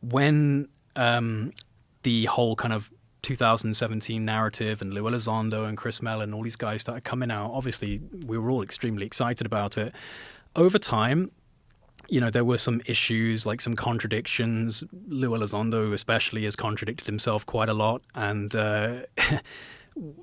when the whole kind of 2017 narrative and Lou Elizondo and Chris Mellon, all these guys started coming out, obviously we were all extremely excited about it. Over time, you know, there were some issues, like some contradictions. Lou Elizondo especially has contradicted himself quite a lot. And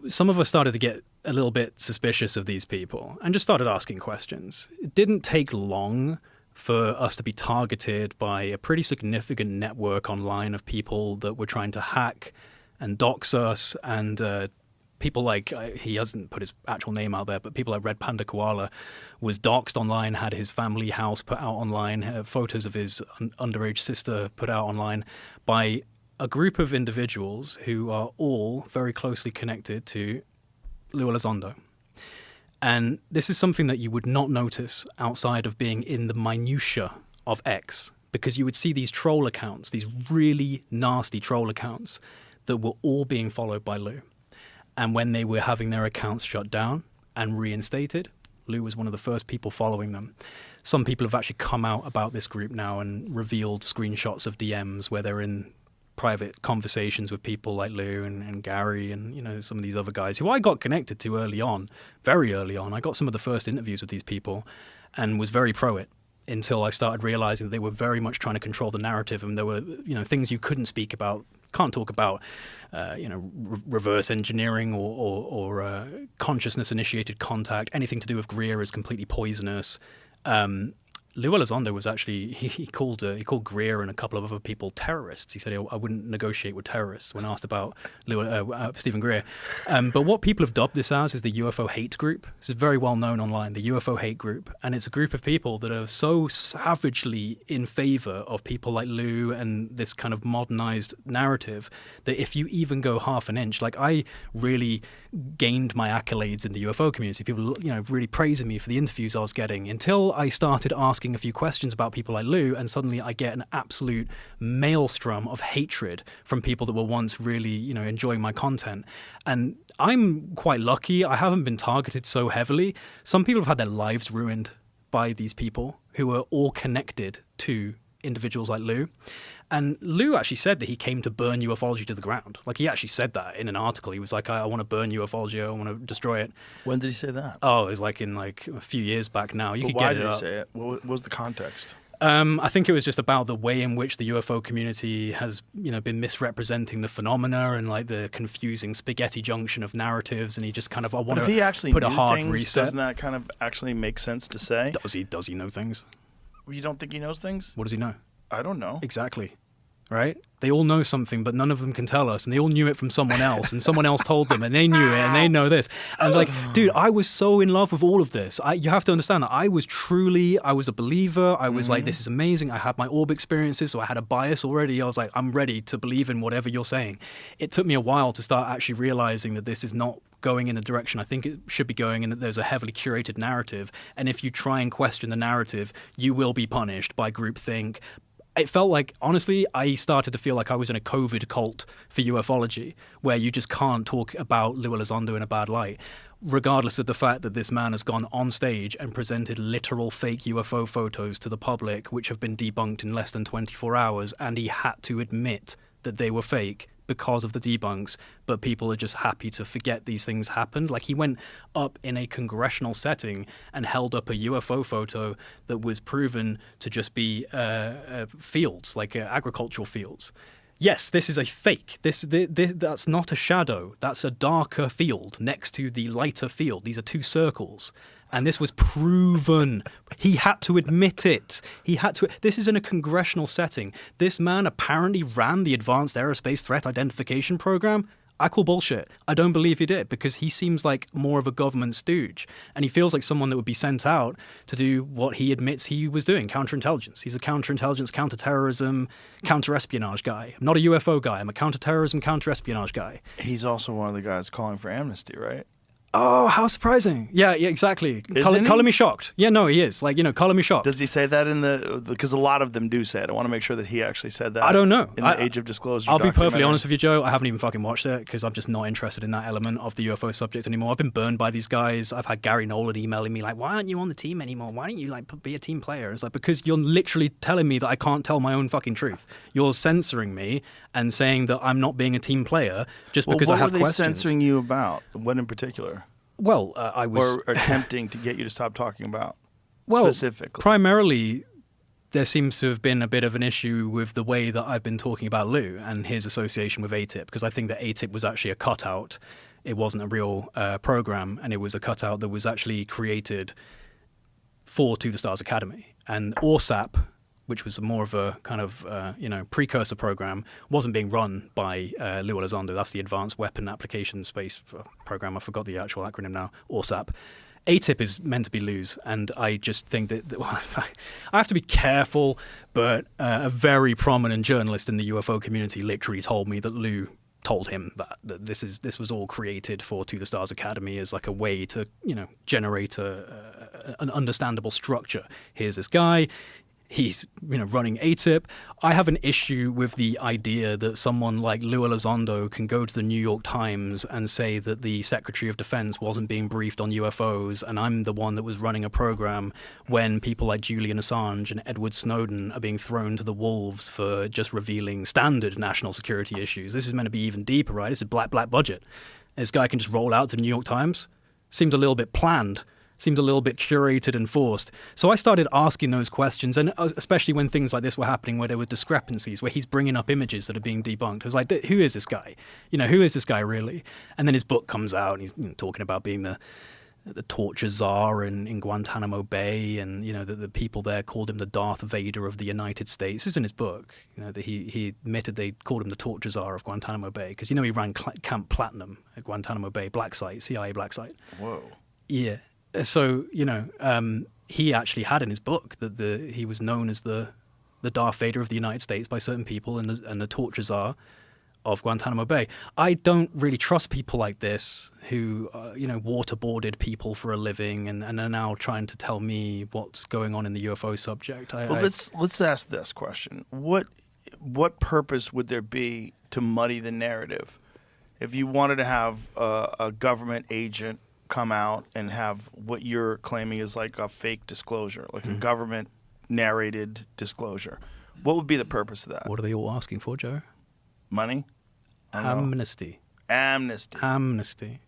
some of us started to get a little bit suspicious of these people and just started asking questions. It didn't take long for us to be targeted by a pretty significant network online of people that were trying to hack and dox us, and people like, he hasn't put his actual name out there, but people like Red Panda Koala was doxed online, had his family house put out online, photos of his underage sister put out online by a group of individuals who are all very closely connected to Lou Elizondo. And this is something that you would not notice outside of being in the minutiae of X, because you would see these troll accounts, these really nasty troll accounts that were all being followed by Lou. And when they were having their accounts shut down and reinstated, Lou was one of the first people following them. Some people have actually come out about this group now and revealed screenshots of DMs where they're in private conversations with people like Lou and Gary and, you know, some of these other guys who I got connected to early on, very early on. I got some of the first interviews with these people and was very pro it, until I started realizing that they were very much trying to control the narrative, and there were, you know, things you couldn't speak about, can't talk about, you know, reverse engineering or consciousness-initiated contact. Anything to do with Greer is completely poisonous. Lou Elizondo was actually, he called Greer and a couple of other people terrorists. He said, I wouldn't negotiate with terrorists when asked about Stephen Greer. But what people have dubbed this as is the UFO hate group. This is very well known online, the UFO hate group. And it's a group of people that are so savagely in favor of people like Lou and this kind of modernized narrative that if you even go half an inch, like I really gained my accolades in the UFO community. People, you know, really praising me for the interviews I was getting, until I started asking a few questions about people like Lou, and suddenly I get an absolute maelstrom of hatred from people that were once really, you know, enjoying my content. And I'm quite lucky. I haven't been targeted so heavily. Some people have had their lives ruined by these people who are all connected to individuals like Lou. And Lou actually said that he came to burn ufology to the ground. Like, he actually said that in an article. He was like, I want to burn ufology. I want to destroy it. When did he say that? Oh, it was like in like a few years back now. You could why get did it he up. say it? What was the context? I think it was just about the way in which the UFO community has, you know, been misrepresenting the phenomena and like the confusing spaghetti junction of narratives. And he just kind of, I want If he to actually put a knew hard things, reset. doesn't that kind of actually make sense to say? Does he know things? You don't think he knows things? What does he know? I don't know. Exactly. Right? They all know something, but none of them can tell us. And they all knew it from someone else, and someone else told them, and they knew it, and they know this. And like, dude, I was so in love with all of this. You have to understand that I was a believer. I was like, this is amazing. I had my orb experiences, so I had a bias already. I was like, I'm ready to believe in whatever you're saying. It took me a while to start actually realizing that this is not going in a direction I think it should be going, and that there's a heavily curated narrative. And if you try and question the narrative, you will be punished by groupthink. It felt like, honestly, I started to feel like I was in a COVID cult for ufology, where you just can't talk about Lou Elizondo in a bad light, regardless of the fact that this man has gone on stage and presented literal fake UFO photos to the public, which have been debunked in less than 24 hours, and he had to admit that they were fake because of the debunks, but people are just happy to forget these things happened. Like, he went up in a congressional setting and held up a UFO photo that was proven to just be fields, like agricultural fields. Yes, this is a fake. That's not a shadow. That's a darker field next to the lighter field. These are two circles. And this was proven. He had to admit it. This is in a congressional setting. This man apparently ran the Advanced Aerospace Threat Identification Program. I call bullshit. I don't believe he did, because he seems like more of a government stooge. And he feels like someone that would be sent out to do what he admits he was doing, counterintelligence. He's a counterintelligence, counterterrorism, counterespionage guy. I'm not a UFO guy. I'm a counterterrorism, counterespionage guy. He's also one of the guys calling for amnesty, right? Oh, how surprising. Yeah, exactly. Isn't he? Color me shocked. Yeah, no, he is. Like, color me shocked. Does he say that in because a lot of them do say it. I want to make sure that he actually said that. I don't know. In the Age of Disclosure I'll be perfectly documentary. honest with you, Joe. I haven't even fucking watched it because I'm just not interested in that element of the UFO subject anymore. I've been burned by these guys. I've had Gary Nolan emailing me like, why aren't you on the team anymore? Why don't you like be a team player? It's like, because you're literally telling me that I can't tell my own fucking truth. You're censoring me and saying that I'm not being a team player just because I have What were they questions. censoring you about? What in particular? Well, I was... Or attempting to get you to stop talking about Well, specifically? primarily, there seems to have been a bit of an issue with the way that I've been talking about Lou and his association with ATIP, because I think that ATIP was actually a cutout. It wasn't a real program, and it was a cutout that was actually created for To the Stars Academy. And ORSAP, which was more of a kind of precursor program, wasn't being run by Lou Elizondo. That's the Advanced Weapon Application Space Program. I forgot the actual acronym now. ORSAP. ATIP is meant to be Lou's, and I just think that well, I have to be careful. But a very prominent journalist in the UFO community literally told me that Lou told him that this was all created for To the Stars Academy as like a way to generate an understandable structure. Here's this guy. He's running ATIP. I have an issue with the idea that someone like Lou Elizondo can go to the New York Times and say that the Secretary of Defense wasn't being briefed on UFOs, and I'm the one that was running a program when people like Julian Assange and Edward Snowden are being thrown to the wolves for just revealing standard national security issues. This is meant to be even deeper, right? It's a black budget. This guy can just roll out to the New York Times. Seems a little bit planned. Seems a little bit curated and forced. So I started asking those questions, and especially when things like this were happening where there were discrepancies, where he's bringing up images that are being debunked. I was like, who is this guy? Who is this guy really? And then his book comes out, and he's talking about being the torture czar in Guantanamo Bay, and the people there called him the Darth Vader of the United States. This is in his book. That he admitted they called him the torture czar of Guantanamo Bay because he ran Camp Platinum at Guantanamo Bay, black site, CIA black site. Whoa. Yeah. So he actually had in his book that he was known as the Darth Vader of the United States by certain people and the torture czar of Guantanamo Bay. I don't really trust people like this who waterboarded people for a living and are now trying to tell me what's going on in the UFO subject. Let's ask this question: What purpose would there be to muddy the narrative if you wanted to have a government agent come out and have what you're claiming is like a fake disclosure, like a government narrated disclosure? What would be the purpose of that? What are they all asking for, Joe? Money? I don't know. Amnesty. Amnesty. Amnesty.